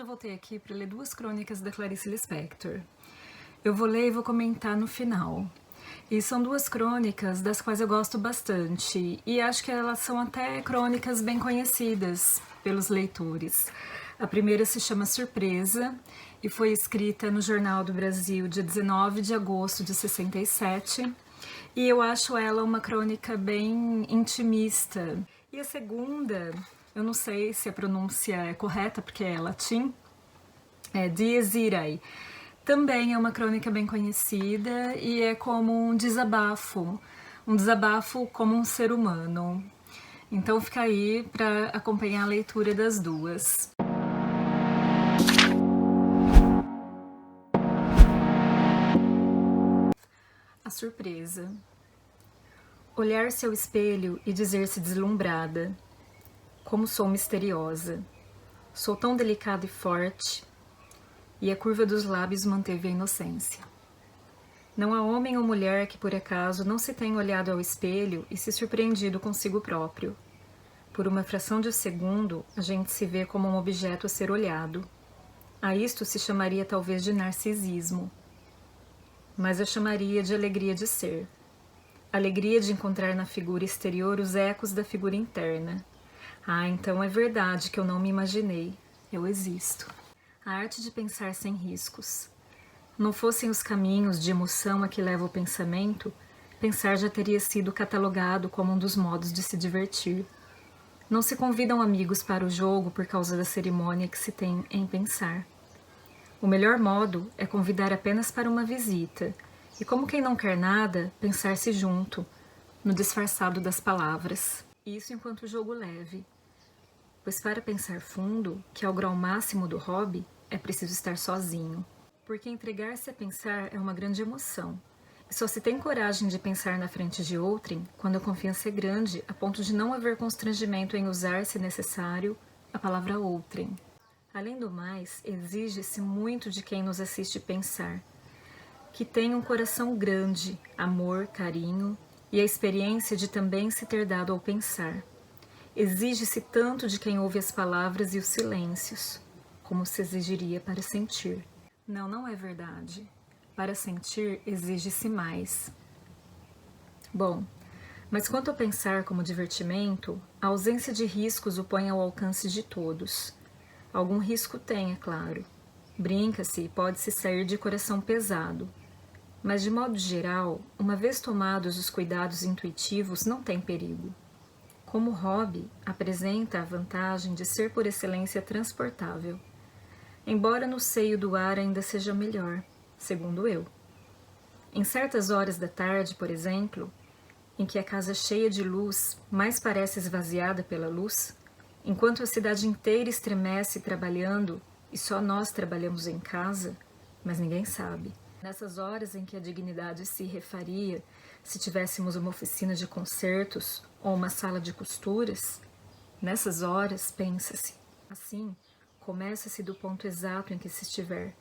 já voltei aqui para ler duas crônicas da Clarice Lispector. Eu vou ler e vou comentar no final. E são duas crônicas das quais eu gosto bastante, e acho que elas são até crônicas bem conhecidas pelos leitores. A primeira se chama Surpresa e foi escrita no Jornal do Brasil dia 19 de agosto de 67, e eu acho ela uma crônica bem intimista. E a segunda, eu não sei se a pronúncia é correta porque é latim, é Dies Irae. Também é uma crônica bem conhecida e é como um desabafo como um ser humano. Então fica aí para acompanhar a leitura das duas. A surpresa. Olhar-se ao espelho e dizer-se deslumbrada. Como sou misteriosa. Sou tão delicada e forte. E a curva dos lábios manteve a inocência. Não há homem ou mulher que por acaso não se tenha olhado ao espelho e se surpreendido consigo próprio. Por uma fração de segundo, a gente se vê como um objeto a ser olhado. A isto se chamaria talvez de narcisismo. Mas eu chamaria de alegria de ser. Alegria de encontrar na figura exterior os ecos da figura interna. Ah, então é verdade que eu não me imaginei. Eu existo. A arte de pensar sem riscos. Não fossem os caminhos de emoção a que leva o pensamento, pensar já teria sido catalogado como um dos modos de se divertir. Não se convidam amigos para o jogo por causa da cerimônia que se tem em pensar. O melhor modo é convidar apenas para uma visita, e como quem não quer nada, pensar-se junto, no disfarçado das palavras. Isso enquanto o jogo leve. Pois para pensar fundo, que é o grau máximo do hobby, é preciso estar sozinho. Porque entregar-se a pensar é uma grande emoção. E só se tem coragem de pensar na frente de outrem quando a confiança é grande a ponto de não haver constrangimento em usar, se necessário, a palavra outrem. Além do mais, exige-se muito de quem nos assiste pensar. Que tenha um coração grande, amor, carinho e a experiência de também se ter dado ao pensar. Exige-se tanto de quem ouve as palavras e os silêncios, como se exigiria para sentir. Não, não é verdade. Para sentir, exige-se mais. Bom, mas quanto a pensar como divertimento, a ausência de riscos o põe ao alcance de todos. Algum risco tem, é claro. Brinca-se e pode-se sair de coração pesado. Mas, de modo geral, uma vez tomados os cuidados intuitivos, não tem perigo. Como hobby, apresenta a vantagem de ser por excelência transportável, embora no seio do ar ainda seja melhor, segundo eu. Em certas horas da tarde, por exemplo, em que a casa cheia de luz mais parece esvaziada pela luz, enquanto a cidade inteira estremece trabalhando e só nós trabalhamos em casa, mas ninguém sabe. Nessas horas em que a dignidade se refaria se tivéssemos uma oficina de concertos ou uma sala de costuras, nessas horas pensa-se. Assim, começa-se do ponto exato em que se estiver,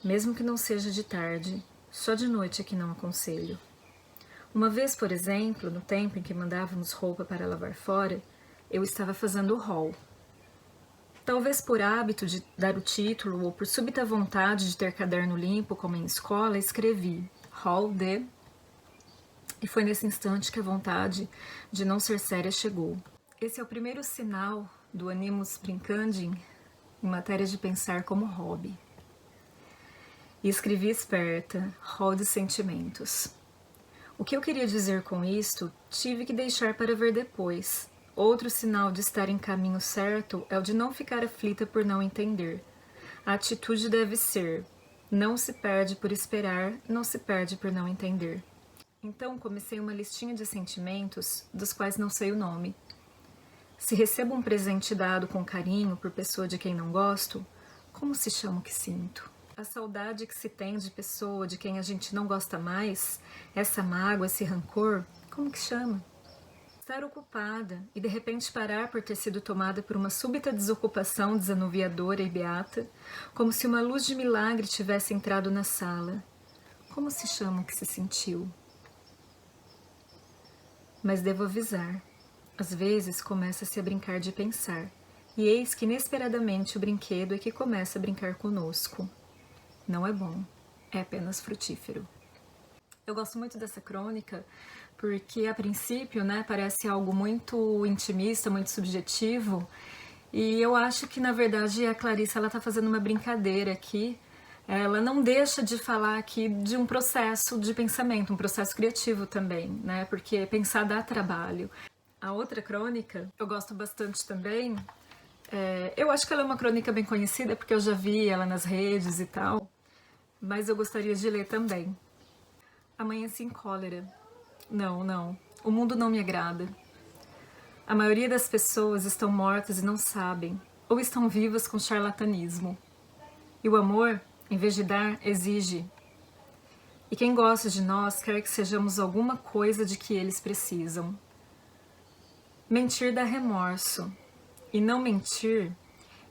mesmo que não seja de tarde, só de noite é que não aconselho. Uma vez, por exemplo, no tempo em que mandávamos roupa para lavar fora, eu estava fazendo hall. Talvez por hábito de dar o título ou por súbita vontade de ter caderno limpo, como em escola, escrevi hall de... E foi nesse instante que a vontade de não ser séria chegou. Esse é o primeiro sinal do animus brincandi em matéria de pensar como hobby. E escrevi esperta, hall de sentimentos. O que eu queria dizer com isto, tive que deixar para ver depois. Outro sinal de estar em caminho certo é o de não ficar aflita por não entender. A atitude deve ser: não se perde por esperar, não se perde por não entender. Então comecei uma listinha de sentimentos dos quais não sei o nome. Se recebo um presente dado com carinho por pessoa de quem não gosto, como se chama o que sinto? A saudade que se tem de pessoa de quem a gente não gosta mais, essa mágoa, esse rancor, como que chama? Estar ocupada e de repente parar por ter sido tomada por uma súbita desocupação desanuviadora e beata, como se uma luz de milagre tivesse entrado na sala. Como se chama o que se sentiu? Mas devo avisar, às vezes começa-se a brincar de pensar, E eis que inesperadamente o brinquedo é que começa a brincar conosco. Não é bom, é apenas frutífero. Eu gosto muito dessa crônica porque, a princípio, né, parece algo muito intimista, muito subjetivo, e eu acho que, na verdade, a Clarissa está fazendo uma brincadeira aqui. Ela não deixa de falar aqui de um processo de pensamento, um processo criativo também, né, porque pensar dá trabalho. A outra crônica eu gosto bastante também. Eu acho que ela é uma crônica bem conhecida porque eu já vi ela nas redes e tal, mas eu gostaria de ler também. Amanheci em cólera. Não. O mundo não me agrada. A maioria das pessoas estão mortas e não sabem, ou estão vivas com charlatanismo. E o amor, em vez de dar, exige. E quem gosta de nós quer que sejamos alguma coisa de que eles precisam. Mentir dá remorso. E não mentir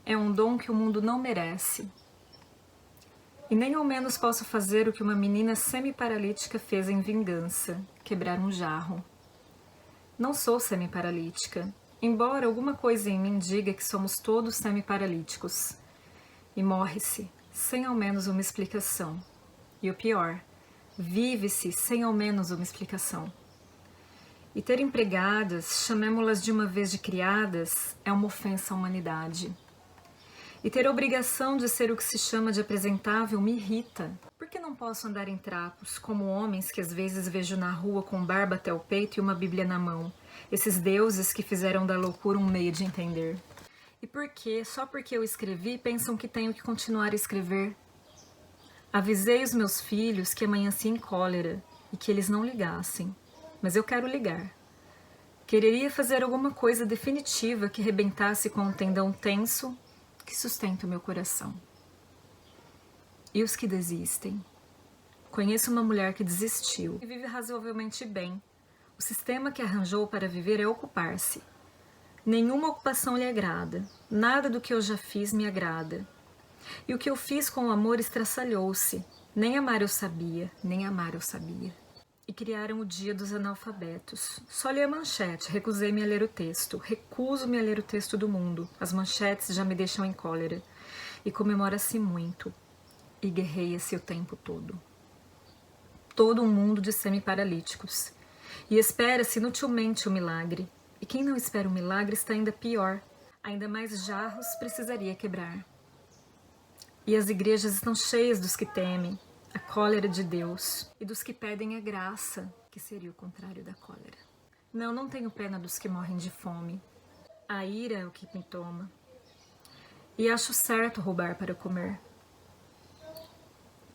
é um dom que o mundo não merece. E nem ao menos posso fazer o que uma menina semi-paralítica fez em vingança, quebrar um jarro. Não sou semi-paralítica, embora alguma coisa em mim diga que somos todos semi-paralíticos. E morre-se, sem ao menos uma explicação. E o pior, vive-se sem ao menos uma explicação. E ter empregadas, chamemo-las de uma vez de criadas, é uma ofensa à humanidade. E ter a obrigação de ser o que se chama de apresentável me irrita. Por que não posso andar em trapos, como homens que às vezes vejo na rua com barba até o peito e uma bíblia na mão? Esses deuses que fizeram da loucura um meio de entender. E por que, só porque eu escrevi, pensam que tenho que continuar a escrever? Avisei os meus filhos que amanheci em cólera e que eles não ligassem. Mas eu quero ligar. Quereria fazer alguma coisa definitiva que rebentasse com um tendão tenso que sustenta o meu coração. E os que desistem? Conheço uma mulher que desistiu e vive razoavelmente bem. O sistema que arranjou para viver é ocupar-se. Nenhuma ocupação lhe agrada. Nada do que eu já fiz me agrada. E o que eu fiz com o amor estraçalhou-se. Nem amar eu sabia, nem amar eu sabia. E criaram o dia dos analfabetos. Só li a manchete, recusei-me a ler o texto. Recuso-me a ler o texto do mundo. As manchetes já me deixam em cólera. E comemora-se muito. E guerreia-se o tempo todo. Todo um mundo de semi-paralíticos. E espera-se inutilmente o milagre. E quem não espera o milagre está ainda pior. Ainda mais jarros precisaria quebrar. E as igrejas estão cheias dos que temem a cólera de Deus e dos que pedem a graça, que seria o contrário da cólera. Não tenho pena dos que morrem de fome. A ira é o que me toma. E acho certo roubar para comer.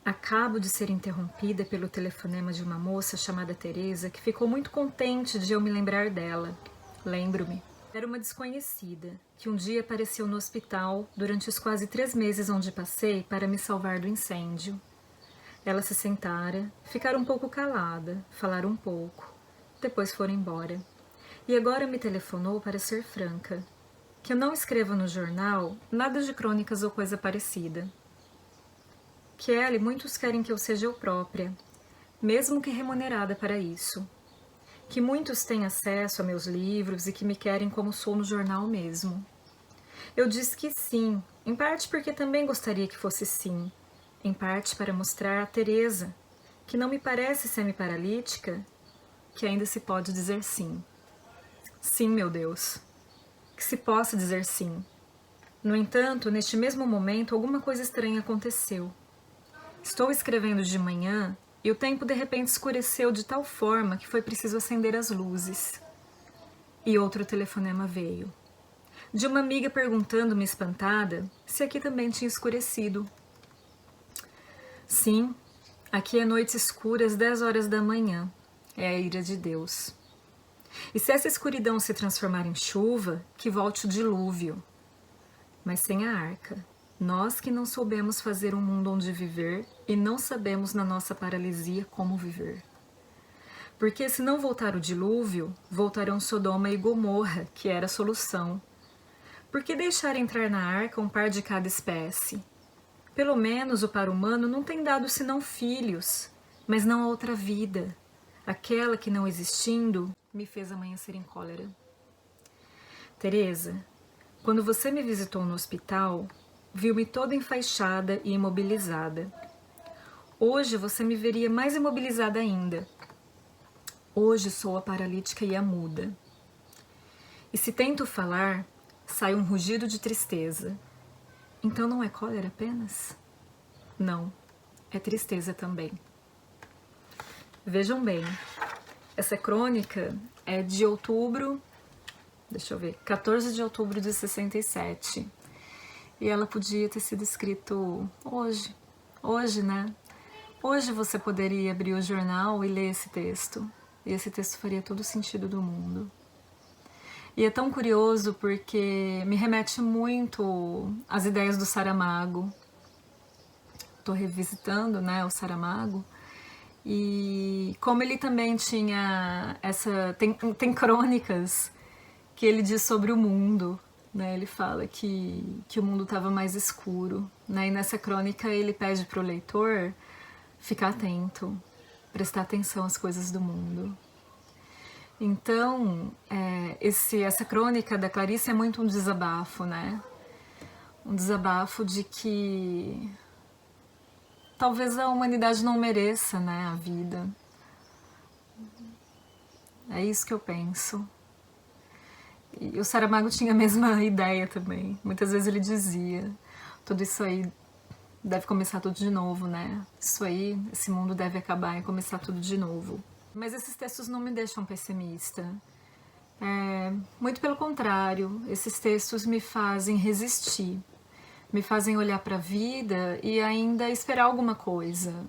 Acabo de ser interrompida pelo telefonema de uma moça chamada Teresa que ficou muito contente de eu me lembrar dela. Lembro-me. Era uma desconhecida, que um dia apareceu no hospital durante os quase 3 meses onde passei para me salvar do incêndio. Ela se sentara, ficara um pouco calada, falaram um pouco, depois foram embora. E agora me telefonou para ser franca, que eu não escreva no jornal nada de crônicas ou coisa parecida. Kelly, muitos querem que eu seja eu própria, mesmo que remunerada para isso. Que muitos têm acesso a meus livros e que me querem como sou no jornal mesmo. Eu disse que sim, em parte porque também gostaria que fosse sim, em parte para mostrar a Teresa, que não me parece semi-paralítica, que ainda se pode dizer sim. Sim, meu Deus, que se possa dizer sim. No entanto, neste mesmo momento, alguma coisa estranha aconteceu. Estou escrevendo de manhã e o tempo de repente escureceu de tal forma que foi preciso acender as luzes. E outro telefonema veio. De uma amiga perguntando-me espantada se aqui também tinha escurecido. Sim, aqui é noite escura às 10 horas da manhã. É a ira de Deus. E se essa escuridão se transformar em chuva, que volte o dilúvio. Mas sem a arca. Nós que não soubemos fazer um mundo onde viver e não sabemos na nossa paralisia como viver. Porque se não voltar o dilúvio, voltarão Sodoma e Gomorra, que era a solução. Por que deixar entrar na arca um par de cada espécie? Pelo menos o par humano não tem dado senão filhos, mas não a outra vida, aquela que não existindo me fez amanhecer em cólera. Teresa, Quando você me visitou no hospital, viu-me toda enfaixada e imobilizada. Hoje você me veria mais imobilizada ainda. Hoje sou a paralítica e a muda. E se tento falar, sai um rugido de tristeza. Então não é cólera apenas? Não, é tristeza também. Vejam bem, essa crônica é de outubro, deixa eu ver, 14 de outubro de 67. E ela podia ter sido escrito hoje, né? Hoje você poderia abrir o jornal e ler esse texto. E esse texto faria todo o sentido do mundo. E é tão curioso porque me remete muito às ideias do Saramago. Estou revisitando, né, o Saramago. E como ele também tinha tem crônicas que ele diz sobre o mundo, né? Ele fala que o mundo estava mais escuro, né? E nessa crônica ele pede para o leitor ficar atento, prestar atenção às coisas do mundo. Então, essa crônica da Clarice é muito um desabafo, né? Um desabafo de que talvez a humanidade não mereça, né, a vida. É isso que eu penso. E o Saramago tinha a mesma ideia também. Muitas vezes ele dizia, tudo isso aí deve começar tudo de novo, né? Isso aí, esse mundo deve acabar e começar tudo de novo. Mas esses textos não me deixam pessimista. Muito pelo contrário, esses textos me fazem resistir, me fazem olhar para a vida e ainda esperar alguma coisa,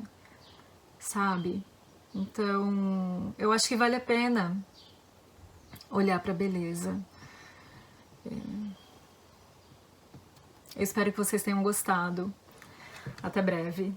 sabe? Então, eu acho que vale a pena olhar para a beleza. Eu espero que vocês tenham gostado. Até breve.